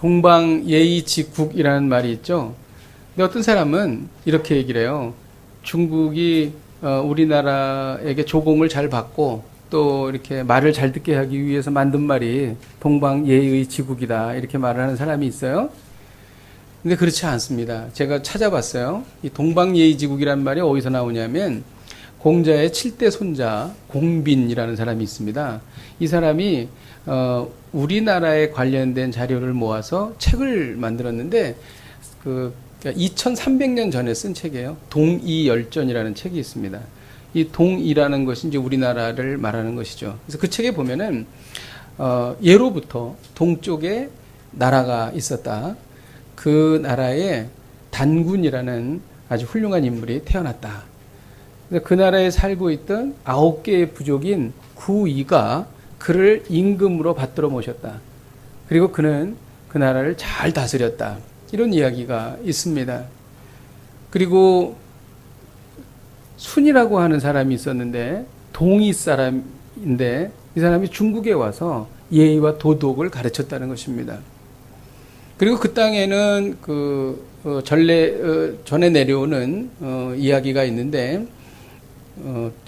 동방예의지국이라는 말이 있죠. 근데 어떤 사람은 이렇게 얘기를 해요. 중국이 우리나라에게 조공을 잘 받고 또 이렇게 말을 잘 듣게 하기 위해서 만든 말이 동방예의지국이다, 이렇게 말을 하는 사람이 있어요. 근데 그렇지 않습니다. 제가 찾아봤어요. 이 동방예의지국이라는 말이 어디서 나오냐면 공자의 7대 손자 공빈이라는 사람이 있습니다. 이 사람이 우리나라에 관련된 자료를 모아서 책을 만들었는데 2300년 전에 쓴 책이에요. 동이열전이라는 책이 있습니다. 이 동이라는 것이 이제 우리나라를 말하는 것이죠. 그래서 그 책에 보면은 예로부터 동쪽에 나라가 있었다. 그 나라에 단군이라는 아주 훌륭한 인물이 태어났다. 그 나라에 살고 있던 9개의 부족인 구이가 그를 임금으로 받들어 모셨다. 그리고 그는 그 나라를 잘 다스렸다. 이런 이야기가 있습니다. 그리고 순이라고 하는 사람이 있었는데 동이 사람인데 이 사람이 중국에 와서 예의와 도덕을 가르쳤다는 것입니다. 그리고 그 땅에는 전에 내려오는 이야기가 있는데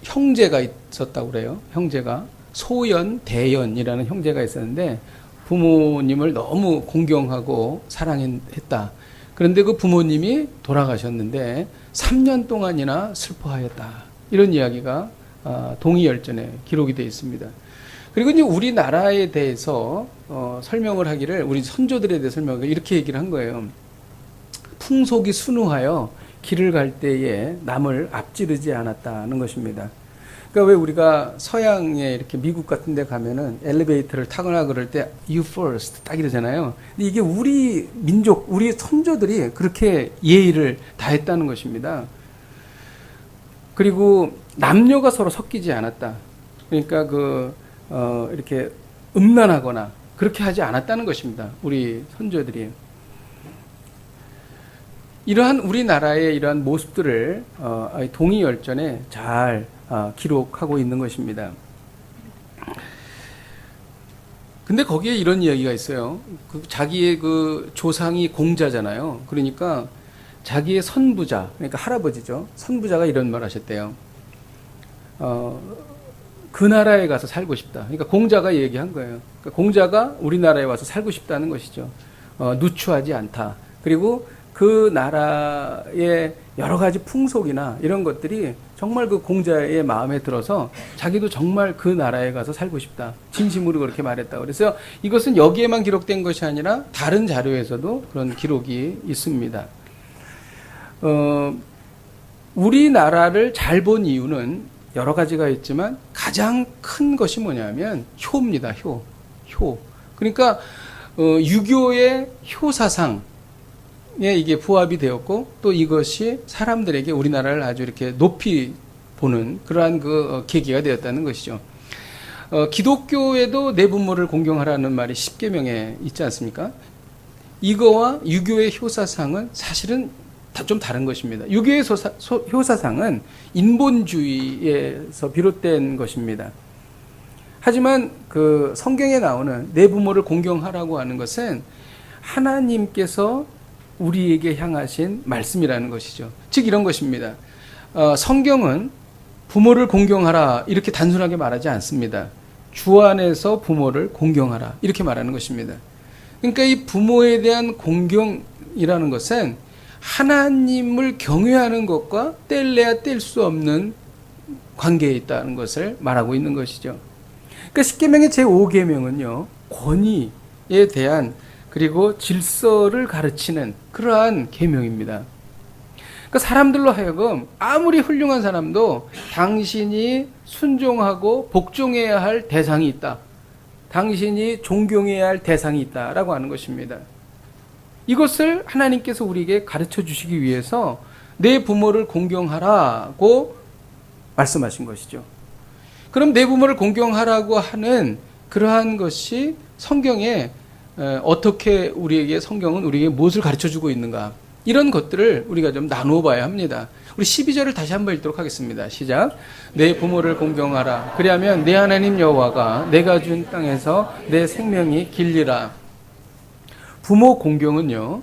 형제가 있었다고 그래요. 형제가 소연, 대연이라는 형제가 있었는데 부모님을 너무 공경하고 사랑했다. 그런데 그 부모님이 돌아가셨는데 3년 동안이나 슬퍼하였다. 이런 이야기가 동이열전에 기록이 되어 있습니다. 그리고 이제 우리나라에 대해서 설명을 하기를, 우리 선조들에 대해 설명을 이렇게 얘기를 한 거예요. 풍속이 순우하여 길을 갈 때에 남을 앞지르지 않았다는 것입니다. 그러니까 왜 우리가 서양에 이렇게 미국 같은 데 가면은 엘리베이터를 타거나 그럴 때 you first 딱 이러잖아요. 근데 이게 우리 민족, 우리 선조들이 그렇게 예의를 다했다는 것입니다. 그리고 남녀가 서로 섞이지 않았다. 그러니까 이렇게 음란하거나 그렇게 하지 않았다는 것입니다. 우리 선조들이. 이러한 우리나라의 이러한 모습들을 동이열전에 잘 기록하고 있는 것입니다. 근데 거기에 이런 이야기가 있어요. 자기의 조상이 공자잖아요. 그러니까 자기의 선부자, 그러니까 할아버지죠. 선부자가 이런 말 하셨대요. 그 나라에 가서 살고 싶다. 그러니까 공자가 얘기한 거예요. 그러니까 공자가 우리나라에 와서 살고 싶다는 것이죠. 누추하지 않다. 그리고 그 나라의 여러 가지 풍속이나 이런 것들이 정말 그 공자의 마음에 들어서 자기도 정말 그 나라에 가서 살고 싶다. 진심으로 그렇게 말했다. 그래서 이것은 여기에만 기록된 것이 아니라 다른 자료에서도 그런 기록이 있습니다. 우리나라를 잘 본 이유는 여러 가지가 있지만 가장 큰 것이 뭐냐면 효입니다. 효. 그러니까 유교의 효사상 이게 부합이 되었고 또 이것이 사람들에게 우리나라를 아주 이렇게 높이 보는 그러한 계기가 되었다는 것이죠. 기독교에도 내 부모를 공경하라는 말이 십계명에 있지 않습니까? 이거와 유교의 효사상은 사실은 좀 다른 것입니다. 유교의 효사상은 인본주의에서 비롯된 것입니다. 하지만 성경에 나오는 내 부모를 공경하라고 하는 것은 하나님께서 우리에게 향하신 말씀이라는 것이죠. 즉 이런 것입니다. 성경은 부모를 공경하라 이렇게 단순하게 말하지 않습니다. 주 안에서 부모를 공경하라 이렇게 말하는 것입니다. 그러니까 이 부모에 대한 공경이라는 것은 하나님을 경외하는 것과 뗄래야 뗄 수 없는 관계에 있다는 것을 말하고 있는 것이죠. 그러니까 십계명의 제5계명은요. 권위에 대한 그리고 질서를 가르치는 그러한 계명입니다. 그러니까 사람들로 하여금 아무리 훌륭한 사람도 당신이 순종하고 복종해야 할 대상이 있다. 당신이 존경해야 할 대상이 있다라고 하는 것입니다. 이것을 하나님께서 우리에게 가르쳐 주시기 위해서 내 부모를 공경하라고 말씀하신 것이죠. 그럼 내 부모를 공경하라고 하는 그러한 것이 성경에 어떻게 성경은 우리에게 무엇을 가르쳐 주고 있는가, 이런 것들을 우리가 좀 나누어 봐야 합니다. 우리 12절을 다시 한번 읽도록 하겠습니다. 시작. 내 부모를 공경하라. 그리하면 내 하나님 여호와가 내가 준 땅에서 내 생명이 길리라. 부모 공경은요,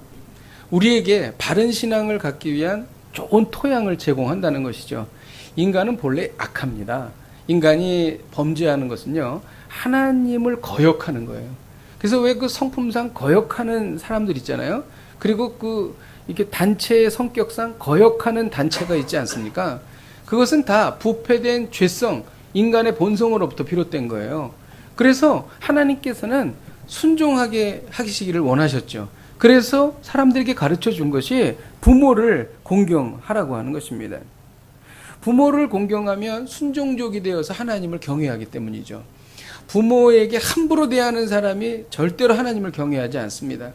우리에게 바른 신앙을 갖기 위한 좋은 토양을 제공한다는 것이죠. 인간은 본래 악합니다. 인간이 범죄하는 것은요, 하나님을 거역하는 거예요. 그래서 왜 그 성품상 거역하는 사람들 있잖아요. 그리고 이렇게 단체의 성격상 거역하는 단체가 있지 않습니까? 그것은 다 부패된 죄성, 인간의 본성으로부터 비롯된 거예요. 그래서 하나님께서는 순종하게 하시기를 원하셨죠. 그래서 사람들에게 가르쳐 준 것이 부모를 공경하라고 하는 것입니다. 부모를 공경하면 순종족이 되어서 하나님을 경외하기 때문이죠. 부모에게 함부로 대하는 사람이 절대로 하나님을 경외하지 않습니다.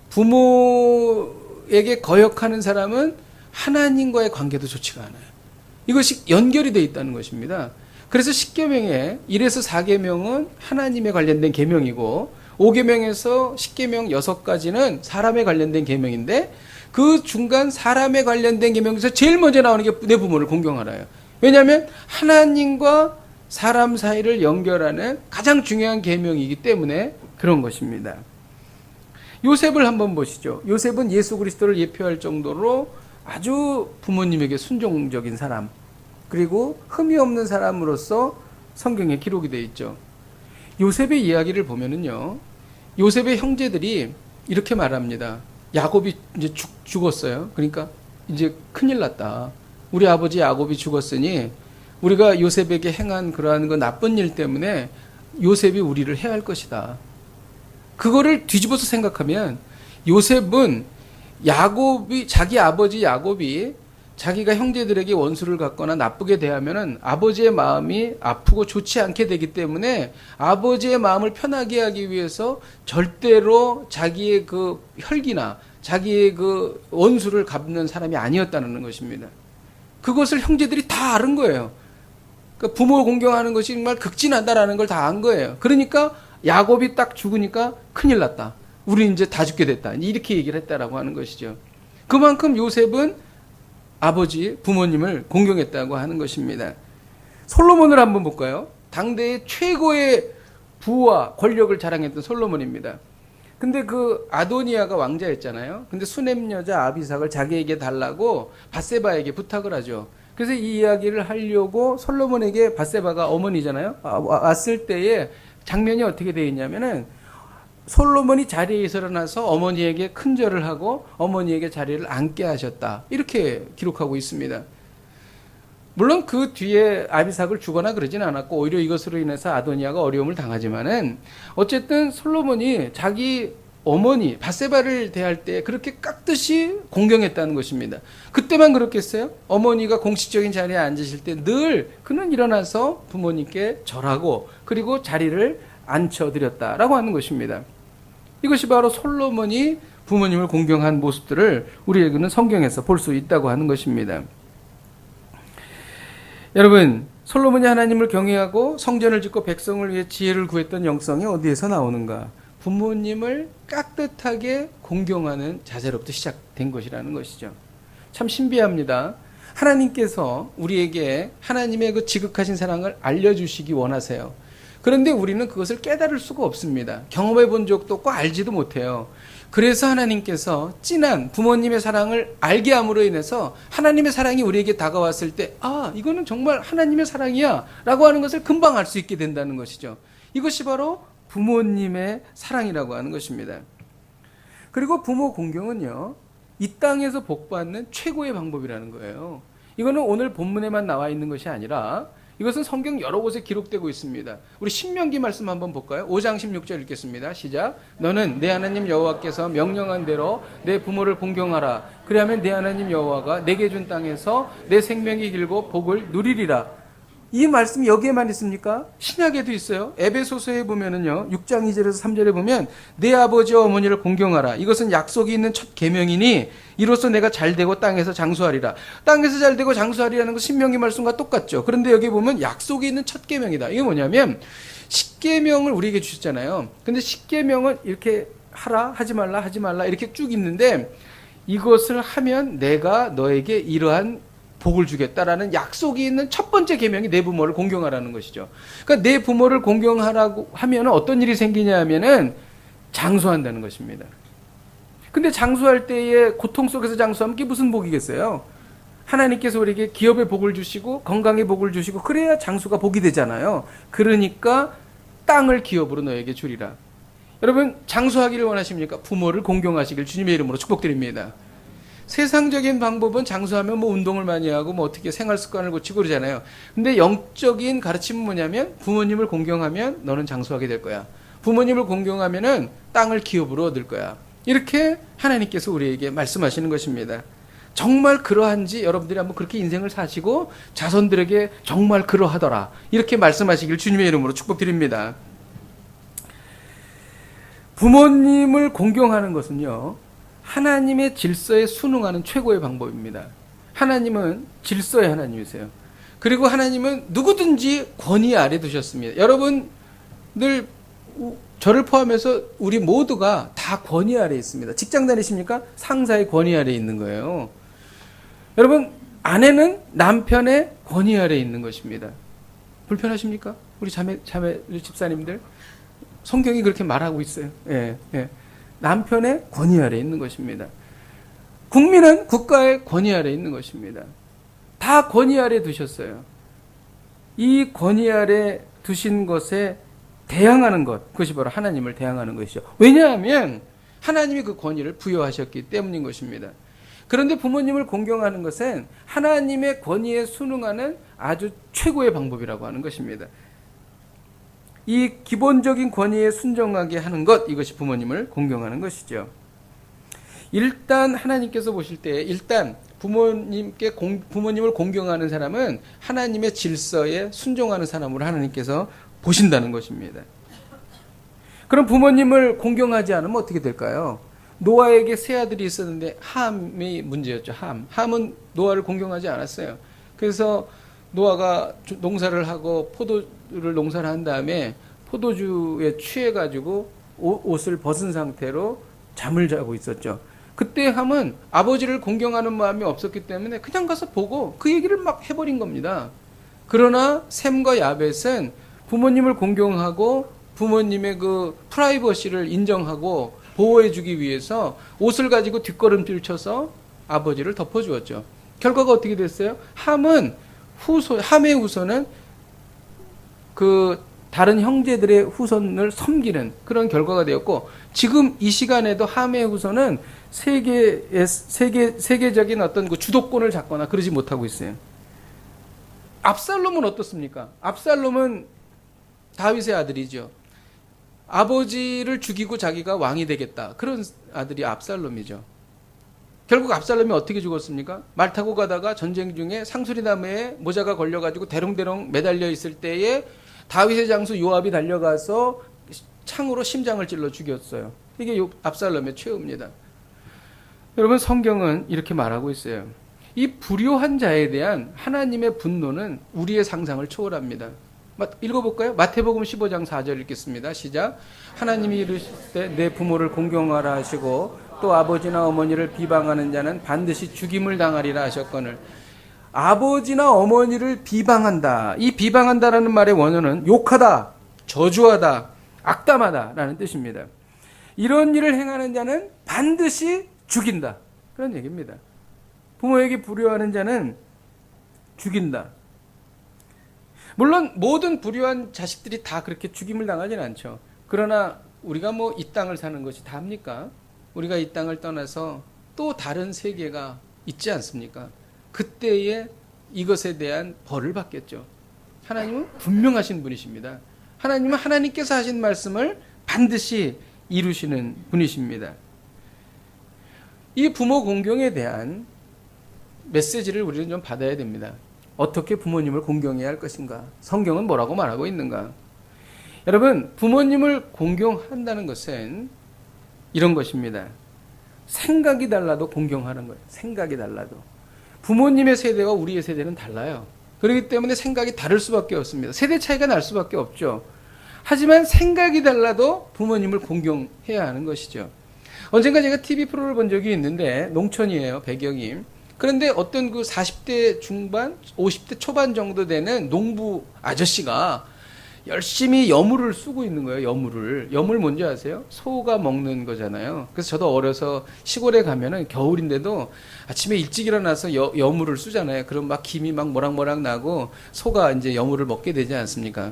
부모에게 거역하는 사람은 하나님과의 관계도 좋지가 않아요. 이것이 연결이 되어 있다는 것입니다. 그래서 10계명의 1에서 4계명은 하나님에 관련된 계명이고 5계명에서 10계명 6가지는 사람에 관련된 계명인데 그 중간 사람에 관련된 계명에서 제일 먼저 나오는 게 내 부모를 공경하라요. 왜냐하면 하나님과 사람 사이를 연결하는 가장 중요한 계명이기 때문에 그런 것입니다. 요셉을 한번 보시죠. 요셉은 예수 그리스도를 예표할 정도로 아주 부모님에게 순종적인 사람, 그리고 흠이 없는 사람으로서 성경에 기록이 되어 있죠. 요셉의 이야기를 보면은요, 요셉의 형제들이 이렇게 말합니다. 야곱이 이제 죽었어요. 그러니까 이제 큰일 났다. 우리 아버지 야곱이 죽었으니 우리가 요셉에게 행한 그러한 그 나쁜 일 때문에 요셉이 우리를 해야 할 것이다. 그거를 뒤집어서 생각하면 요셉은 자기 아버지 야곱이 자기가 형제들에게 원수를 갖거나 나쁘게 대하면은 아버지의 마음이 아프고 좋지 않게 되기 때문에 아버지의 마음을 편하게 하기 위해서 절대로 자기의 그 혈기나 자기의 그 원수를 갚는 사람이 아니었다는 것입니다. 그것을 형제들이 다 아는 거예요. 그러니까 부모 공경하는 것이 정말 극진하다라는 걸 다 안 거예요. 그러니까 야곱이 딱 죽으니까 큰일 났다. 우리 이제 다 죽게 됐다. 이렇게 얘기를 했다라고 하는 것이죠. 그만큼 요셉은 아버지, 부모님을 공경했다고 하는 것입니다. 솔로몬을 한번 볼까요? 당대의 최고의 부와 권력을 자랑했던 솔로몬입니다. 근데 그 아도니아가 왕자였잖아요. 근데 수냄 여자 아비삭을 자기에게 달라고 밧세바에게 부탁을 하죠. 그래서 이 이야기를 하려고 솔로몬에게 밧세바가 어머니잖아요. 왔을 때에 장면이 어떻게 되어 있냐면은 솔로몬이 자리에서 일어나서 어머니에게 큰절을 하고 어머니에게 자리를 앉게 하셨다. 이렇게 기록하고 있습니다. 물론 그 뒤에 아비삭을 주거나 그러진 않았고 오히려 이것으로 인해서 아도니아가 어려움을 당하지만은 어쨌든 솔로몬이 자기 어머니 밧세바를 대할 때 그렇게 깍듯이 공경했다는 것입니다. 그때만 그렇겠어요? 어머니가 공식적인 자리에 앉으실 때 늘 그는 일어나서 부모님께 절하고 그리고 자리를 앉혀드렸다라고 하는 것입니다. 이것이 바로 솔로몬이 부모님을 공경한 모습들을 우리에게는 성경에서 볼 수 있다고 하는 것입니다. 여러분, 솔로몬이 하나님을 경외하고 성전을 짓고 백성을 위해 지혜를 구했던 영성이 어디에서 나오는가? 부모님을 깍듯하게 공경하는 자세로부터 시작된 것이라는 것이죠. 참 신비합니다. 하나님께서 우리에게 하나님의 그 지극하신 사랑을 알려주시기 원하세요. 그런데 우리는 그것을 깨달을 수가 없습니다. 경험해 본 적도 없고 알지도 못해요. 그래서 하나님께서 진한 부모님의 사랑을 알게 함으로 인해서 하나님의 사랑이 우리에게 다가왔을 때 이거는 정말 하나님의 사랑이야 라고 하는 것을 금방 알 수 있게 된다는 것이죠. 이것이 바로 부모님의 사랑이라고 하는 것입니다. 그리고 부모 공경은요, 이 땅에서 복받는 최고의 방법이라는 거예요. 이거는 오늘 본문에만 나와 있는 것이 아니라 이것은 성경 여러 곳에 기록되고 있습니다. 우리 신명기 말씀 한번 볼까요? 5장 16절 읽겠습니다. 시작. 너는 내 하나님 여호와께서 명령한 대로 내 부모를 공경하라. 그리하면 내 하나님 여호와가 내게 준 땅에서 내 생명이 길고 복을 누리리라. 이 말씀이 여기에만 있습니까? 신약에도 있어요. 에베소서에 보면은요, 6장 2절에서 3절에 보면 내 아버지와 어머니를 공경하라. 이것은 약속이 있는 첫 계명이니 이로써 내가 잘되고 땅에서 장수하리라. 땅에서 잘되고 장수하리라는 것 신명기 말씀과 똑같죠. 그런데 여기 보면 약속이 있는 첫 계명이다. 이게 뭐냐면 10계명을 우리에게 주셨잖아요. 근데 10계명은 이렇게 하라, 하지 말라 이렇게 쭉 있는데 이것을 하면 내가 너에게 이러한 복을 주겠다라는 약속이 있는 첫 번째 계명이 내 부모를 공경하라는 것이죠. 그러니까 내 부모를 공경하라고 하면 어떤 일이 생기냐 하면은 장수한다는 것입니다. 근데 장수할 때에 고통 속에서 장수하면 그게 무슨 복이겠어요? 하나님께서 우리에게 기업의 복을 주시고 건강의 복을 주시고 그래야 장수가 복이 되잖아요. 그러니까 땅을 기업으로 너에게 주리라. 여러분 장수하기를 원하십니까? 부모를 공경하시길 주님의 이름으로 축복드립니다. 세상적인 방법은 장수하면 뭐 운동을 많이 하고 뭐 어떻게 생활 습관을 고치고 그러잖아요. 근데 영적인 가르침은 뭐냐면 부모님을 공경하면 너는 장수하게 될 거야. 부모님을 공경하면은 땅을 기업으로 얻을 거야. 이렇게 하나님께서 우리에게 말씀하시는 것입니다. 정말 그러한지 여러분들이 한번 그렇게 인생을 사시고 자손들에게 정말 그러하더라 이렇게 말씀하시길 주님의 이름으로 축복드립니다. 부모님을 공경하는 것은요 하나님의 질서에 순응하는 최고의 방법입니다. 하나님은 질서의 하나님이세요. 그리고 하나님은 누구든지 권위 아래 두셨습니다. 여러분들 저를 포함해서 우리 모두가 다 권위 아래 있습니다. 직장 다니십니까? 상사의 권위 아래 있는 거예요. 여러분 아내는 남편의 권위 아래 있는 것입니다. 불편하십니까? 우리 자매 집사님들 성경이 그렇게 말하고 있어요. 예. 남편의 권위 아래 있는 것입니다. 국민은 국가의 권위 아래 있는 것입니다. 다 권위 아래 두셨어요. 이 권위 아래 두신 것에 대항하는 것, 그것이 바로 하나님을 대항하는 것이죠. 왜냐하면 하나님이 그 권위를 부여하셨기 때문인 것입니다. 그런데 부모님을 공경하는 것은 하나님의 권위에 순응하는 아주 최고의 방법이라고 하는 것입니다. 이 기본적인 권위에 순종하게 하는 것, 이것이 부모님을 공경하는 것이죠. 일단 하나님께서 보실 때 일단 부모님을 공경하는 사람은 하나님의 질서에 순종하는 사람으로 하나님께서 보신다는 것입니다. 그럼 부모님을 공경하지 않으면 어떻게 될까요? 노아에게 세 아들이 있었는데 함이 문제였죠. 함은 노아를 공경하지 않았어요. 그래서 노아가 농사를 하고 포도를 농사를 한 다음에 포도주에 취해가지고 옷을 벗은 상태로 잠을 자고 있었죠. 그때 함은 아버지를 공경하는 마음이 없었기 때문에 그냥 가서 보고 그 얘기를 막 해버린 겁니다. 그러나 셈과 야벳은 부모님을 공경하고 부모님의 그 프라이버시를 인정하고 보호해주기 위해서 옷을 가지고 뒷걸음질 쳐서 아버지를 덮어주었죠. 결과가 어떻게 됐어요? 함의 후손은 그 다른 형제들의 후손을 섬기는 그런 결과가 되었고, 지금 이 시간에도 함의 후손은 세계적인 어떤 그 주도권을 잡거나 그러지 못하고 있어요. 압살롬은 어떻습니까? 압살롬은 다윗의 아들이죠. 아버지를 죽이고 자기가 왕이 되겠다. 그런 아들이 압살롬이죠. 결국 압살롬이 어떻게 죽었습니까? 말 타고 가다가 전쟁 중에 상수리나무에 모자가 걸려가지고 대롱대롱 매달려 있을 때에 다윗의 장수 요압이 달려가서 창으로 심장을 찔러 죽였어요. 이게 압살롬의 최후입니다. 여러분, 성경은 이렇게 말하고 있어요. 이 불효한 자에 대한 하나님의 분노는 우리의 상상을 초월합니다. 읽어볼까요? 마태복음 15장 4절 읽겠습니다. 시작. 하나님이 이르실 때 내 부모를 공경하라 하시고 또 아버지나 어머니를 비방하는 자는 반드시 죽임을 당하리라 하셨거늘. 아버지나 어머니를 비방한다. 이 비방한다라는 말의 원어는 욕하다, 저주하다, 악담하다 라는 뜻입니다. 이런 일을 행하는 자는 반드시 죽인다. 그런 얘기입니다. 부모에게 불효하는 자는 죽인다. 물론 모든 불효한 자식들이 다 그렇게 죽임을 당하지는 않죠. 그러나 우리가 뭐 이 땅을 사는 것이 다입니까? 우리가 이 땅을 떠나서 또 다른 세계가 있지 않습니까? 그때에 이것에 대한 벌을 받겠죠. 하나님은 분명하신 분이십니다. 하나님은 하나님께서 하신 말씀을 반드시 이루시는 분이십니다. 이 부모 공경에 대한 메시지를 우리는 좀 받아야 됩니다. 어떻게 부모님을 공경해야 할 것인가? 성경은 뭐라고 말하고 있는가? 여러분, 부모님을 공경한다는 것은 이런 것입니다. 생각이 달라도 공경하는 거예요. 생각이 달라도. 부모님의 세대와 우리의 세대는 달라요. 그렇기 때문에 생각이 다를 수밖에 없습니다. 세대 차이가 날 수밖에 없죠. 하지만 생각이 달라도 부모님을 공경해야 하는 것이죠. 언젠가 제가 TV 프로를 본 적이 있는데, 농촌이에요, 배경이. 그런데 어떤 그 40대 중반, 50대 초반 정도 되는 농부 아저씨가 열심히 여물을 쓰고 있는 거예요. 여물을. 여물 뭔지 아세요? 소가 먹는 거잖아요. 그래서 저도 어려서 시골에 가면은 겨울인데도 아침에 일찍 일어나서 여물을 쓰잖아요. 그럼 막 김이 막 모락모락 나고 소가 이제 여물을 먹게 되지 않습니까?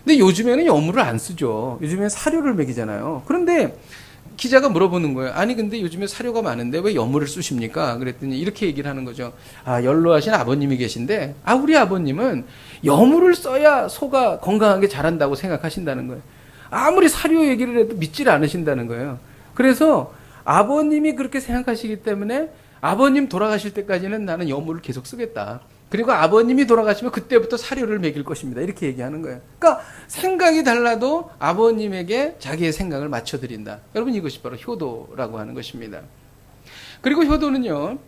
근데 요즘에는 여물을 안 쓰죠. 요즘엔 사료를 먹이잖아요. 그런데 기자가 물어보는 거예요. 아니 근데 요즘에 사료가 많은데 왜 여물을 쑤십니까? 그랬더니 이렇게 얘기를 하는 거죠. 아, 연로하신 아버님이 계신데 우리 아버님은 여물을 써야 소가 건강하게 자란다고 생각하신다는 거예요. 아무리 사료 얘기를 해도 믿질 않으신다는 거예요. 그래서 아버님이 그렇게 생각하시기 때문에 아버님 돌아가실 때까지는 나는 여물을 계속 쓰겠다. 그리고 아버님이 돌아가시면 그때부터 사료를 먹일 것입니다. 이렇게 얘기하는 거예요. 그러니까 생각이 달라도 아버님에게 자기의 생각을 맞춰드린다. 여러분, 이것이 바로 효도라고 하는 것입니다. 그리고 효도는요,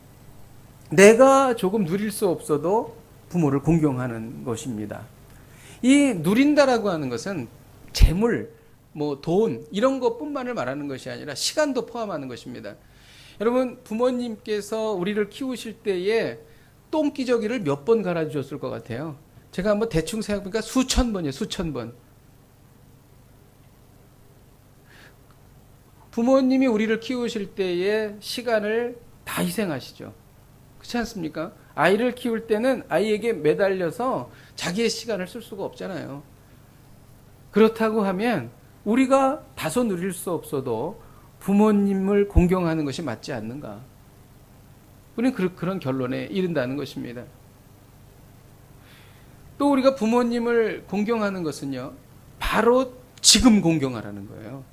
내가 조금 누릴 수 없어도 부모를 공경하는 것입니다. 이 누린다라고 하는 것은 재물, 돈 이런 것뿐만을 말하는 것이 아니라 시간도 포함하는 것입니다. 여러분, 부모님께서 우리를 키우실 때에 똥기저귀를 몇 번 갈아주셨을 것 같아요? 제가 한번 대충 생각해보니까 수천 번이에요. 수천 번. 부모님이 우리를 키우실 때에 시간을 다 희생하시죠. 그렇지 않습니까? 아이를 키울 때는 아이에게 매달려서 자기의 시간을 쓸 수가 없잖아요. 그렇다고 하면 우리가 다소 누릴 수 없어도 부모님을 공경하는 것이 맞지 않는가? 우리는 그런 결론에 이른다는 것입니다. 또 우리가 부모님을 공경하는 것은요, 바로 지금 공경하라는 거예요.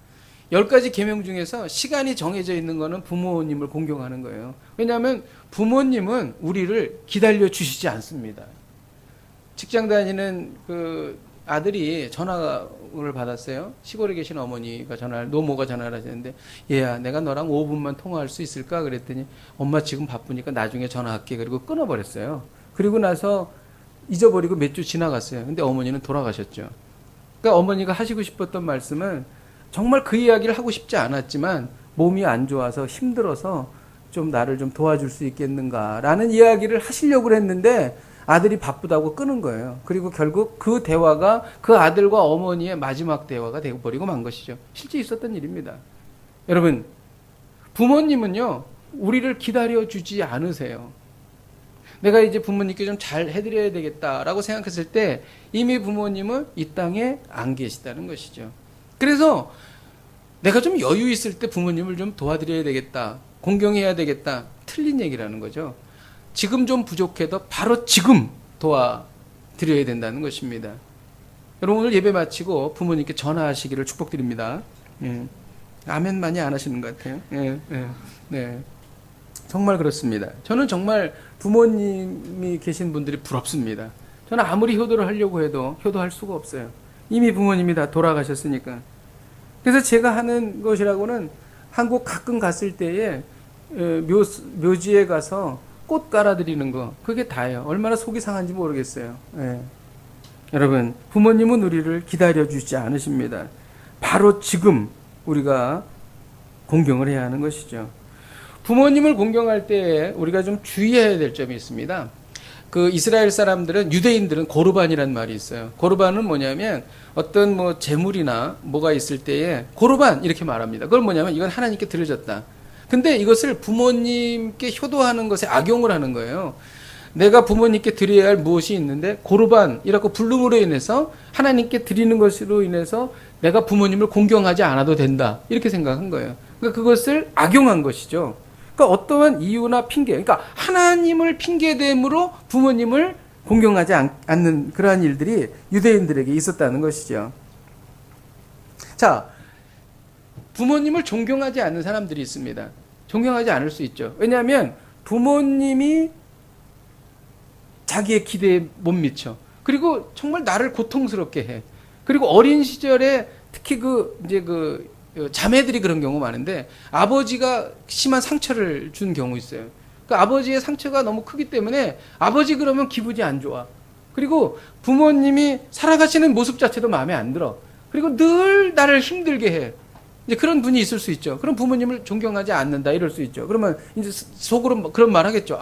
10가지 계명 중에서 시간이 정해져 있는 거는 부모님을 공경하는 거예요. 왜냐하면 부모님은 우리를 기다려 주시지 않습니다. 직장 다니는 그 아들이 전화를 받았어요. 시골에 계신 어머니가 노모가 전화를 하시는데, 얘야, 내가 너랑 5분만 통화할 수 있을까? 그랬더니, 엄마 지금 바쁘니까 나중에 전화할게. 그리고 끊어버렸어요. 그리고 나서 잊어버리고 몇 주 지나갔어요. 근데 어머니는 돌아가셨죠. 그러니까 어머니가 하시고 싶었던 말씀은 정말 그 이야기를 하고 싶지 않았지만 몸이 안 좋아서 힘들어서 좀 나를 좀 도와줄 수 있겠는가라는 이야기를 하시려고 했는데 아들이 바쁘다고 끊은 거예요. 그리고 결국 그 대화가 그 아들과 어머니의 마지막 대화가 되어버리고 만 것이죠. 실제 있었던 일입니다. 여러분, 부모님은요, 우리를 기다려주지 않으세요. 내가 이제 부모님께 좀 잘 해드려야 되겠다라고 생각했을 때 이미 부모님은 이 땅에 안 계시다는 것이죠. 그래서 내가 좀 여유 있을 때 부모님을 좀 도와드려야 되겠다, 공경해야 되겠다, 틀린 얘기라는 거죠. 지금 좀 부족해도 바로 지금 도와드려야 된다는 것입니다. 여러분, 오늘 예배 마치고 부모님께 전화하시기를 축복드립니다. 아멘 많이 안 하시는 것 같아요. 네. 정말 그렇습니다. 저는 정말 부모님이 계신 분들이 부럽습니다. 저는 아무리 효도를 하려고 해도 효도할 수가 없어요. 이미 부모님이 다 돌아가셨으니까. 그래서 제가 하는 것이라고는 한국 가끔 갔을 때에 묘지에 가서 꽃 깔아드리는 거, 그게 다예요. 얼마나 속이 상한지 모르겠어요. 여러분, 부모님은 우리를 기다려주지 않으십니다. 바로 지금 우리가 공경을 해야 하는 것이죠. 부모님을 공경할 때 우리가 좀 주의해야 될 점이 있습니다. 그 이스라엘 사람들은, 유대인들은 고르반이라는 말이 있어요. 고르반은 뭐냐면 어떤 재물이나 뭐가 있을 때에 고르반 이렇게 말합니다. 그건 뭐냐면 이건 하나님께 드려졌다. 근데 이것을 부모님께 효도하는 것에 악용을 하는 거예요. 내가 부모님께 드려야 할 무엇이 있는데 고르반이라고 부름으로 인해서 하나님께 드리는 것으로 인해서 내가 부모님을 공경하지 않아도 된다, 이렇게 생각한 거예요. 그러니까 그것을 악용한 것이죠. 그러니까 어떠한 이유나 핑계, 그러니까 하나님을 핑계됨으로 부모님을 공경하지 않는 그러한 일들이 유대인들에게 있었다는 것이죠. 자, 부모님을 존경하지 않는 사람들이 있습니다. 존경하지 않을 수 있죠. 왜냐하면 부모님이 자기의 기대에 못 미쳐. 그리고 정말 나를 고통스럽게 해. 그리고 어린 시절에 특히 자매들이 그런 경우 많은데 아버지가 심한 상처를 준 경우 있어요. 그 아버지의 상처가 너무 크기 때문에 아버지 그러면 기분이 안 좋아. 그리고 부모님이 살아가시는 모습 자체도 마음에 안 들어. 그리고 늘 나를 힘들게 해. 이제 그런 분이 있을 수 있죠. 그럼 부모님을 존경하지 않는다, 이럴 수 있죠. 그러면 이제 속으로 그런 말 하겠죠.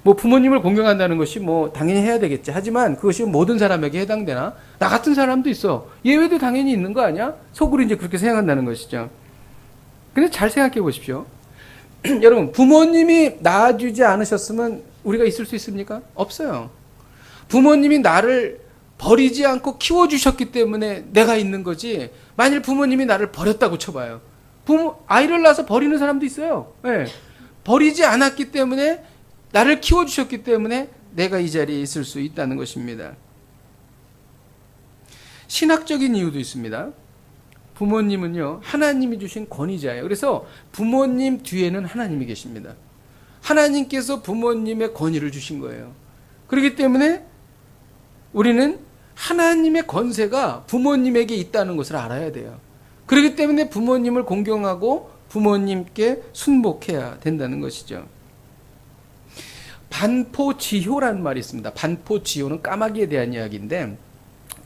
뭐 부모님을 공경한다는 것이 뭐 당연히 해야 되겠지. 하지만 그것이 모든 사람에게 해당되나? 나 같은 사람도 있어. 예외도 당연히 있는 거 아니야? 속으로 이제 그렇게 생각한다는 것이죠. 근데 잘 생각해 보십시오. 여러분, 부모님이 낳아주지 않으셨으면 우리가 있을 수 있습니까? 없어요. 부모님이 나를 버리지 않고 키워주셨기 때문에 내가 있는 거지. 만일 부모님이 나를 버렸다고 쳐봐요. 아이를 낳아서 버리는 사람도 있어요. 네. 버리지 않았기 때문에 나를 키워주셨기 때문에 내가 이 자리에 있을 수 있다는 것입니다. 신학적인 이유도 있습니다. 부모님은요, 하나님이 주신 권위자예요. 그래서 부모님 뒤에는 하나님이 계십니다. 하나님께서 부모님의 권위를 주신 거예요. 그렇기 때문에 우리는 하나님의 권세가 부모님에게 있다는 것을 알아야 돼요. 그렇기 때문에 부모님을 공경하고 부모님께 순복해야 된다는 것이죠. 반포지효라는 말이 있습니다. 반포지효는 까마귀에 대한 이야기인데,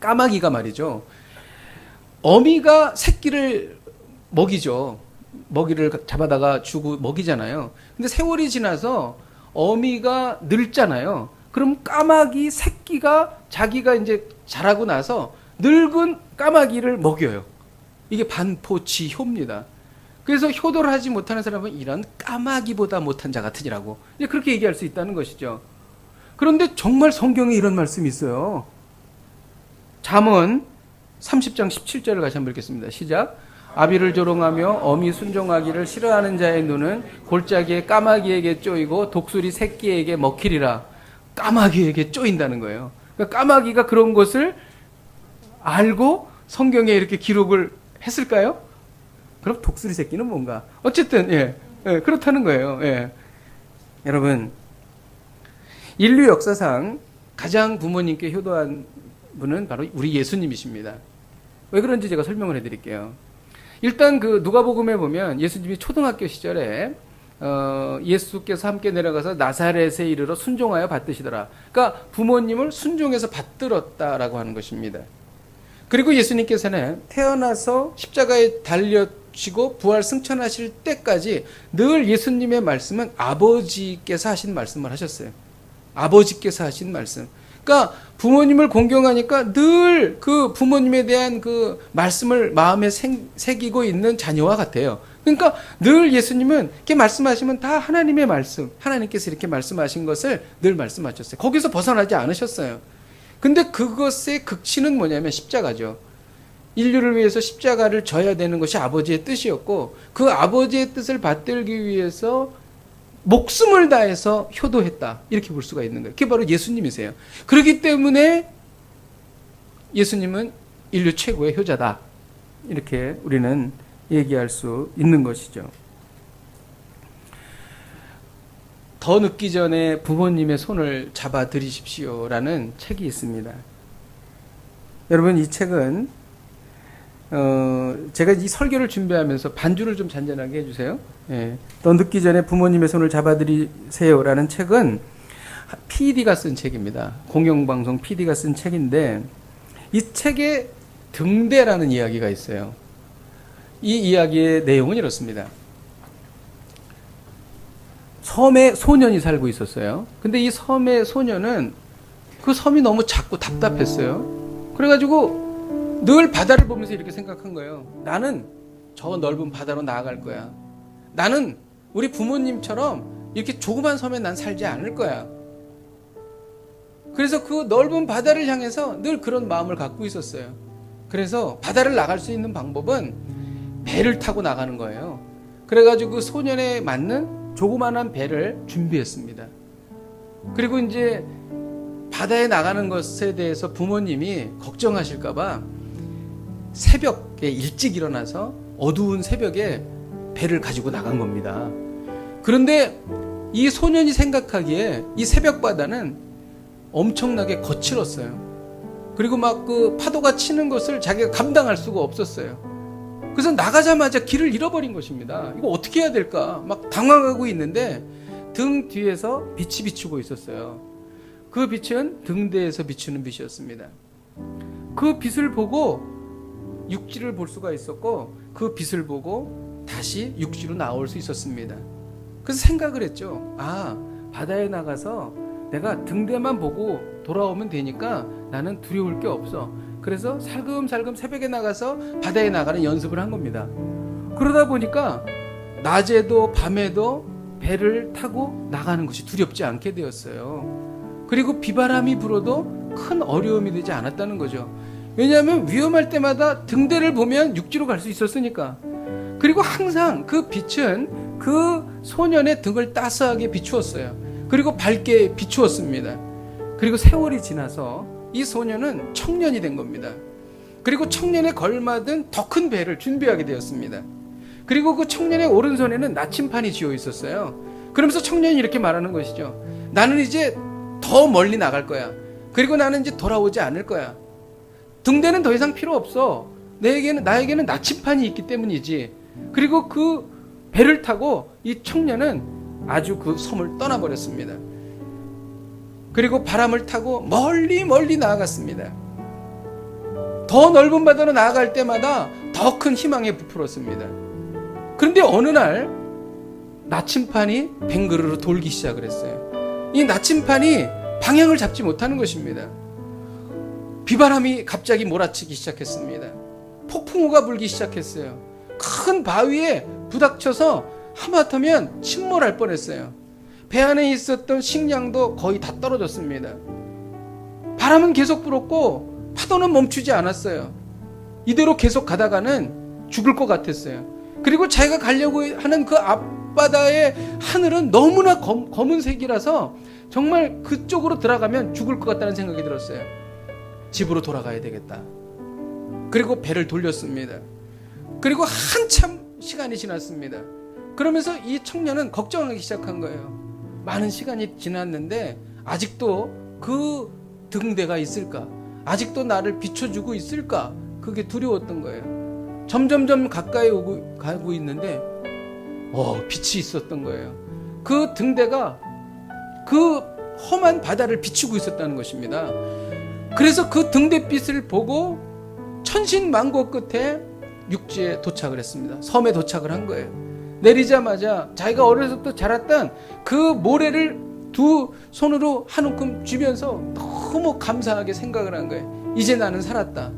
까마귀가 말이죠, 어미가 새끼를 먹이죠. 먹이를 잡아다가 주고 먹이잖아요. 근데 세월이 지나서 어미가 늙잖아요. 그럼 까마귀 새끼가 자기가 이제 자라고 나서 늙은 까마귀를 먹여요. 이게 반포지효입니다. 그래서 효도를 하지 못하는 사람은 이런 까마귀보다 못한 자 같으니라고 그렇게 얘기할 수 있다는 것이죠. 그런데 정말 성경에 이런 말씀이 있어요. 잠언 30장 17절을 다시 한번 읽겠습니다. 시작. 아비를 조롱하며 어미 순종하기를 싫어하는 자의 눈은 골짜기에 까마귀에게 쪼이고 독수리 새끼에게 먹히리라. 까마귀에게 쪼인다는 거예요. 그러니까 까마귀가 그런 것을 알고 성경에 이렇게 기록을 했을까요? 그럼 독수리 새끼는 뭔가? 어쨌든 그렇다는 거예요. 여러분, 인류 역사상 가장 부모님께 효도한 분은 바로 우리 예수님이십니다. 왜 그런지 제가 설명을 해드릴게요. 일단 그 누가복음에 보면 예수님이 초등학교 시절에 예수께서 함께 내려가서 나사렛에 이르러 순종하여 받드시더라. 그러니까 부모님을 순종해서 받들었다라고 하는 것입니다. 그리고 예수님께서는 태어나서 십자가에 달려지고 부활 승천하실 때까지 늘 예수님의 말씀은 아버지께서 하신 말씀을 하셨어요. 아버지께서 하신 말씀. 그러니까 부모님을 공경하니까 늘 그 부모님에 대한 그 말씀을 마음에 새기고 있는 자녀와 같아요. 그러니까 늘 예수님은 이렇게 말씀하시면 다 하나님의 말씀, 하나님께서 이렇게 말씀하신 것을 늘 말씀하셨어요. 거기서 벗어나지 않으셨어요. 근데 그것의 극치는 뭐냐면 십자가죠. 인류를 위해서 십자가를 져야 되는 것이 아버지의 뜻이었고, 그 아버지의 뜻을 받들기 위해서 목숨을 다해서 효도했다, 이렇게 볼 수가 있는 거예요. 그게 바로 예수님이세요. 그렇기 때문에 예수님은 인류 최고의 효자다, 이렇게 우리는 얘기할 수 있는 것이죠. 더 늦기 전에 부모님의 손을 잡아 들이십시오라는 책이 있습니다. 여러분, 이 책은 제가 이 설교를 준비하면서 반주를 좀 잔잔하게 해주세요. 더 늦기 전에 부모님의 손을 잡아 들이세요라는 책은 PD가 쓴 책입니다. 공영방송 PD가 쓴 책인데, 이 책에 등대라는 이야기가 있어요. 이 이야기의 내용은 이렇습니다. 섬에 소년이 살고 있었어요. 근데 이 섬의 소년은 그 섬이 너무 작고 답답했어요. 그래가지고 늘 바다를 보면서 이렇게 생각한 거예요. 나는 저 넓은 바다로 나아갈 거야. 나는 우리 부모님처럼 이렇게 조그만 섬에 난 살지 않을 거야. 그래서 그 넓은 바다를 향해서 늘 그런 마음을 갖고 있었어요. 그래서 바다를 나갈 수 있는 방법은 배를 타고 나가는 거예요. 그래가지고 그 소년에 맞는 조그만한 배를 준비했습니다. 그리고 이제 바다에 나가는 것에 대해서 부모님이 걱정하실까봐 새벽에 일찍 일어나서 어두운 새벽에 배를 가지고 나간 겁니다. 그런데 이 소년이 생각하기에 이 새벽 바다는 엄청나게 거칠었어요. 그리고 막 그 파도가 치는 것을 자기가 감당할 수가 없었어요. 그래서 나가자마자 길을 잃어버린 것입니다. 이거 어떻게 해야 될까? 막 당황하고 있는데 등 뒤에서 빛이 비추고 있었어요. 그 빛은 등대에서 비추는 빛이었습니다. 그 빛을 보고 육지를 볼 수가 있었고, 그 빛을 보고 다시 육지로 나올 수 있었습니다. 그래서 생각을 했죠. 아, 바다에 나가서 내가 등대만 보고 돌아오면 되니까 나는 두려울 게 없어. 그래서 살금살금 새벽에 나가서 바다에 나가는 연습을 한 겁니다. 그러다 보니까 낮에도 밤에도 배를 타고 나가는 것이 두렵지 않게 되었어요. 그리고 비바람이 불어도 큰 어려움이 되지 않았다는 거죠. 왜냐하면 위험할 때마다 등대를 보면 육지로 갈 수 있었으니까. 그리고 항상 그 빛은 그 소년의 등을 따스하게 비추었어요. 그리고 밝게 비추었습니다. 그리고 세월이 지나서 이 소년은 청년이 된 겁니다. 그리고 청년에 걸맞은 더 큰 배를 준비하게 되었습니다. 그리고 그 청년의 오른손에는 나침판이 쥐어 있었어요. 그러면서 청년이 이렇게 말하는 것이죠. 나는 이제 더 멀리 나갈 거야. 그리고 나는 이제 돌아오지 않을 거야. 등대는 더 이상 필요 없어. 나에게는 나침판이 있기 때문이지. 그리고 그 배를 타고 이 청년은 아주 그 섬을 떠나버렸습니다. 그리고 바람을 타고 멀리 나아갔습니다. 더 넓은 바다로 나아갈 때마다 더 큰 희망에 부풀었습니다. 그런데 어느 날 나침판이 뱅그르르 돌기 시작을 했어요. 이 나침판이 방향을 잡지 못하는 것입니다. 비바람이 갑자기 몰아치기 시작했습니다. 폭풍우가 불기 시작했어요. 큰 바위에 부닥쳐서 하마터면 침몰할 뻔했어요. 배 안에 있었던 식량도 거의 다 떨어졌습니다. 바람은 계속 불었고 파도는 멈추지 않았어요. 이대로 계속 가다가는 죽을 것 같았어요. 그리고 자기가 가려고 하는 그 앞바다의 하늘은 너무나 검은색이라서 정말 그쪽으로 들어가면 죽을 것 같다는 생각이 들었어요. 집으로 돌아가야 되겠다. 그리고 배를 돌렸습니다. 그리고 한참 시간이 지났습니다. 그러면서 이 청년은 걱정하기 시작한 거예요. 많은 시간이 지났는데 아직도 그 등대가 있을까? 아직도 나를 비춰주고 있을까? 그게 두려웠던 거예요. 점점점 가까이 가고 있는데 빛이 있었던 거예요. 그 등대가 그 험한 바다를 비추고 있었다는 것입니다. 그래서 그 등대빛을 보고 천신만고 끝에 육지에 도착을 했습니다. 섬에 도착을 한 거예요. 내리자마자 자기가 어려서 또 자랐던 그 모래를 두 손으로 한 움큼 쥐면서 너무 감사하게 생각을 한 거예요. 이제 나는 살았다.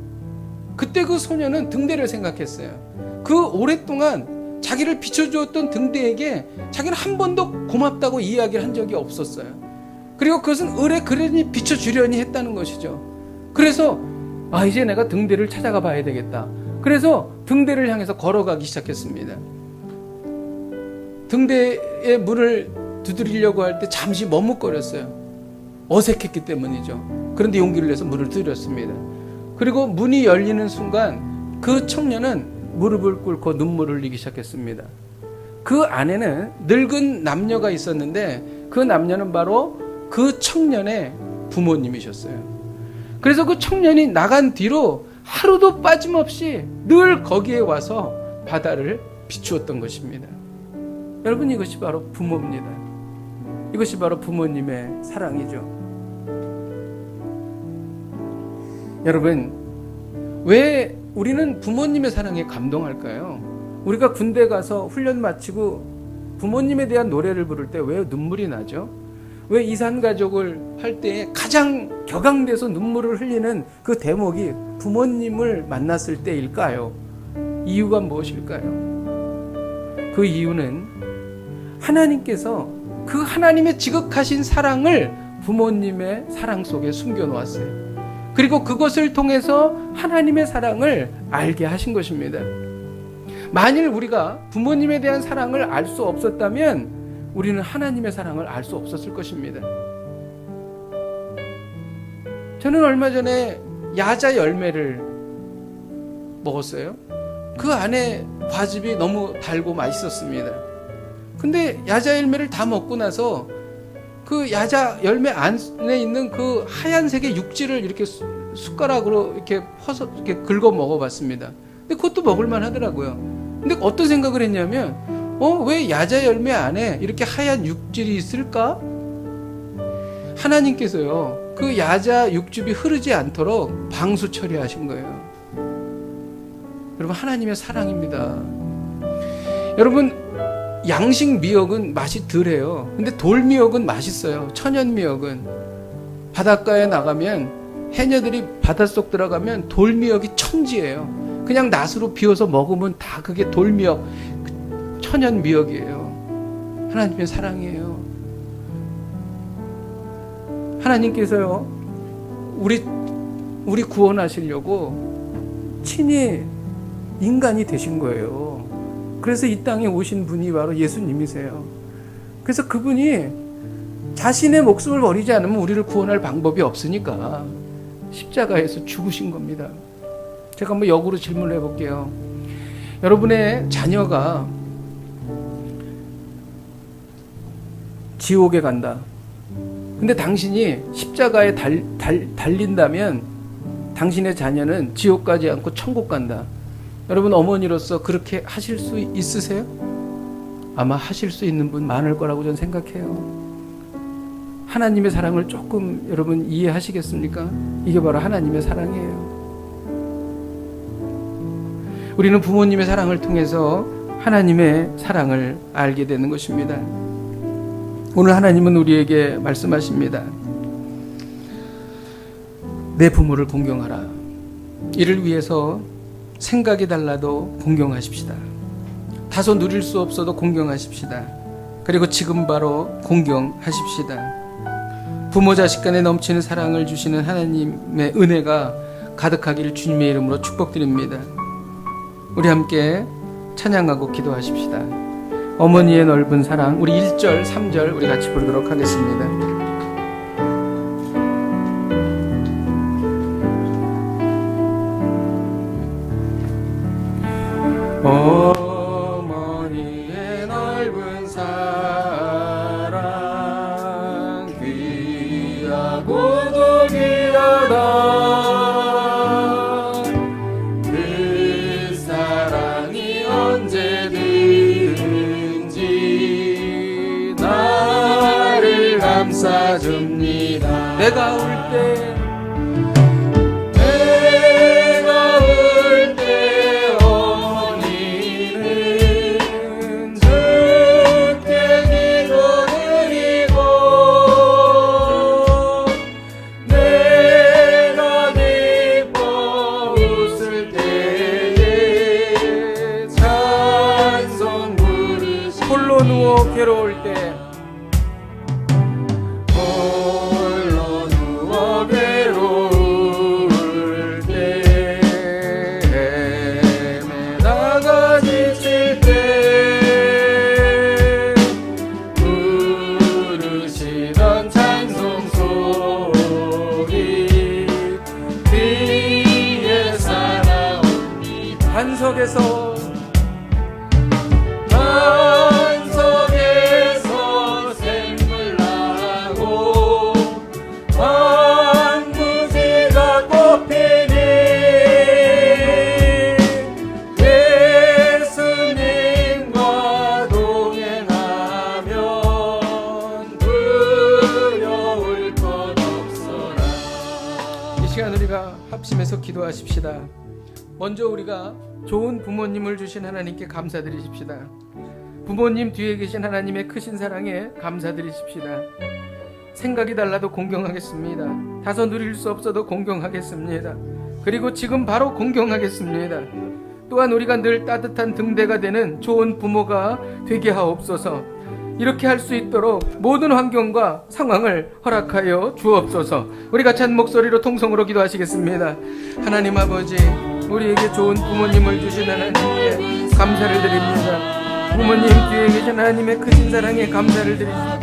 그때 그 소녀는 등대를 생각했어요. 그 오랫동안 자기를 비춰주었던 등대에게 자기는 한 번도 고맙다고 이야기를 한 적이 없었어요. 그리고 그것은 을에 그러니 비춰주려니 했다는 것이죠. 그래서 이제 내가 등대를 찾아가 봐야 되겠다. 그래서 등대를 향해서 걸어가기 시작했습니다. 등대의 문을 두드리려고 할 때 잠시 머뭇거렸어요. 어색했기 때문이죠. 그런데 용기를 내서 문을 두드렸습니다. 그리고 문이 열리는 순간 그 청년은 무릎을 꿇고 눈물을 흘리기 시작했습니다. 그 안에는 늙은 남녀가 있었는데 그 남녀는 바로 그 청년의 부모님이셨어요. 그래서 그 청년이 나간 뒤로 하루도 빠짐없이 늘 거기에 와서 바다를 비추었던 것입니다. 여러분, 이것이 바로 부모입니다. 이것이 바로 부모님의 사랑이죠. 여러분, 왜 우리는 부모님의 사랑에 감동할까요? 우리가 군대 가서 훈련 마치고 부모님에 대한 노래를 부를 때 왜 눈물이 나죠? 왜 이산가족을 할 때 가장 격앙돼서 눈물을 흘리는 그 대목이 부모님을 만났을 때일까요? 이유가 무엇일까요? 그 이유는 하나님께서 그 하나님의 지극하신 사랑을 부모님의 사랑 속에 숨겨놓았어요. 그리고 그것을 통해서 하나님의 사랑을 알게 하신 것입니다. 만일 우리가 부모님에 대한 사랑을 알 수 없었다면 우리는 하나님의 사랑을 알 수 없었을 것입니다. 저는 얼마 전에 야자 열매를 먹었어요. 그 안에 과즙이 너무 달고 맛있었습니다. 근데 야자 열매를 다 먹고 나서 그 야자 열매 안에 있는 그 하얀색의 육질을 이렇게 숟가락으로 이렇게 퍼서 이렇게 긁어 먹어봤습니다. 근데 그것도 먹을만 하더라고요. 근데 어떤 생각을 했냐면, 왜 야자 열매 안에 이렇게 하얀 육질이 있을까? 하나님께서요, 그 야자 육즙이 흐르지 않도록 방수 처리하신 거예요. 여러분, 하나님의 사랑입니다. 여러분, 양식 미역은 맛이 덜해요. 근데 돌미역은 맛있어요. 천연 미역은 바닷가에 나가면 해녀들이 바닷속 들어가면 돌미역이 천지예요. 그냥 낫으로 비워서 먹으면 다 그게 돌미역, 천연 미역이에요. 하나님의 사랑이에요. 하나님께서요, 우리 구원하시려고 친히 인간이 되신 거예요. 그래서 이 땅에 오신 분이 바로 예수님이세요. 그래서 그분이 자신의 목숨을 버리지 않으면 우리를 구원할 방법이 없으니까 십자가에서 죽으신 겁니다. 제가 한번 역으로 질문을 해볼게요. 여러분의 자녀가 지옥에 간다. 근데 당신이 십자가에 달린다면 당신의 자녀는 지옥 가지 않고 천국 간다. 여러분 어머니로서 그렇게 하실 수 있으세요? 아마 하실 수 있는 분 많을 거라고 저는 생각해요. 하나님의 사랑을 조금 여러분 이해하시겠습니까? 이게 바로 하나님의 사랑이에요. 우리는 부모님의 사랑을 통해서 하나님의 사랑을 알게 되는 것입니다. 오늘 하나님은 우리에게 말씀하십니다. 내 부모를 공경하라. 이를 위해서 생각이 달라도 공경하십시다. 다소 누릴 수 없어도 공경하십시다. 그리고 지금 바로 공경하십시다. 부모 자식 간에 넘치는 사랑을 주시는 하나님의 은혜가 가득하기를 주님의 이름으로 축복드립니다. 우리 함께 찬양하고 기도하십시다. 어머니의 넓은 사랑, 우리 1절, 3절 우리 같이 부르도록 하겠습니다. 어머니의 넓은 사랑 귀하고도 귀하다. 그 사랑이 언제든지 나를 감싸줍니다. 내가 울 때 괴로울 때 홀로 누워 괴로울 때 헤매다가 지칠 때 부르시던 찬송 소리 뒤에 살아옵니다. 반석에서 합심해서 기도하십시다. 먼저 우리가 좋은 부모님을 주신 하나님께 감사드리십시다. 부모님 뒤에 계신 하나님의 크신 사랑에 감사드리십시다. 생각이 달라도 공경하겠습니다. 다소 누릴 수 없어도 공경하겠습니다. 그리고 지금 바로 공경하겠습니다. 또한 우리가 늘 따뜻한 등대가 되는 좋은 부모가 되게 하옵소서. 이렇게 할 수 있도록 모든 환경과 상황을 허락하여 주옵소서. 우리 같이 한 목소리로 통성으로 기도하시겠습니다. 하나님 아버지, 우리에게 좋은 부모님을 주신 하나님께 감사를 드립니다. 부모님 뒤에 계신 하나님의 크신 사랑에 감사를 드립니다.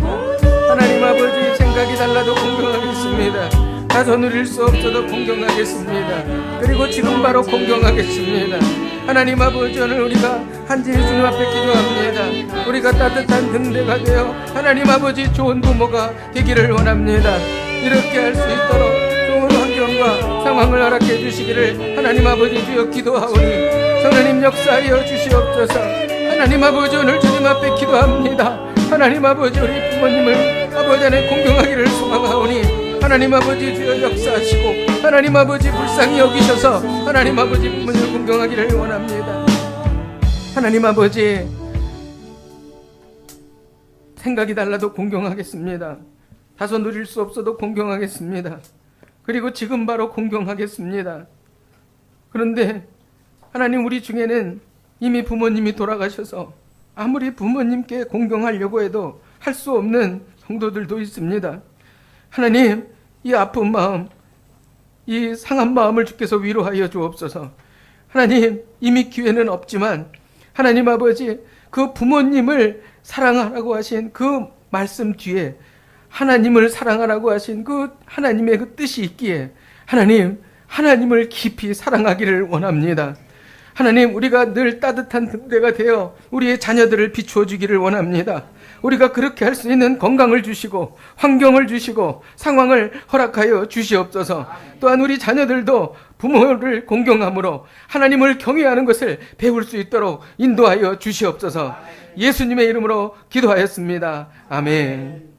하나님 아버지, 생각이 달라도 공경하겠습니다. 다소 누릴 수 없어도 공경하겠습니다. 그리고 지금 바로 공경하겠습니다. 하나님 아버지, 오늘 우리가 한지히 주님 앞에 기도합니다. 우리가 따뜻한 등대가 되어 하나님 아버지 좋은 부모가 되기를 원합니다. 이렇게 할 수 있도록 좋은 환경과 상황을 허락해 주시기를 하나님 아버지 주여 기도하오니 성령님 역사하여 주시옵소서. 하나님 아버지, 오늘 주님 앞에 기도합니다. 하나님 아버지, 우리 부모님을 아버지 안에 공경하기를 소망하오니 하나님 아버지 주여 역사하시고 하나님 아버지 불쌍히 여기셔서 하나님 아버지 부모님을 공경하기를 원합니다. 하나님 아버지, 생각이 달라도 공경하겠습니다. 다소 누릴 수 없어도 공경하겠습니다. 그리고 지금 바로 공경하겠습니다. 그런데 하나님, 우리 중에는 이미 부모님이 돌아가셔서 아무리 부모님께 공경하려고 해도 할 수 없는 성도들도 있습니다. 하나님, 이 아픈 마음, 이 상한 마음을 주께서 위로하여 주옵소서. 하나님, 이미 기회는 없지만 하나님 아버지, 그 부모님을 사랑하라고 하신 그 말씀 뒤에 하나님을 사랑하라고 하신 그 하나님의 그 뜻이 있기에 하나님을 깊이 사랑하기를 원합니다. 하나님, 우리가 늘 따뜻한 등대가 되어 우리의 자녀들을 비추어 주기를 원합니다. 우리가 그렇게 할 수 있는 건강을 주시고 환경을 주시고 상황을 허락하여 주시옵소서. 또한 우리 자녀들도 부모를 공경함으로 하나님을 경외하는 것을 배울 수 있도록 인도하여 주시옵소서. 예수님의 이름으로 기도하였습니다. 아멘.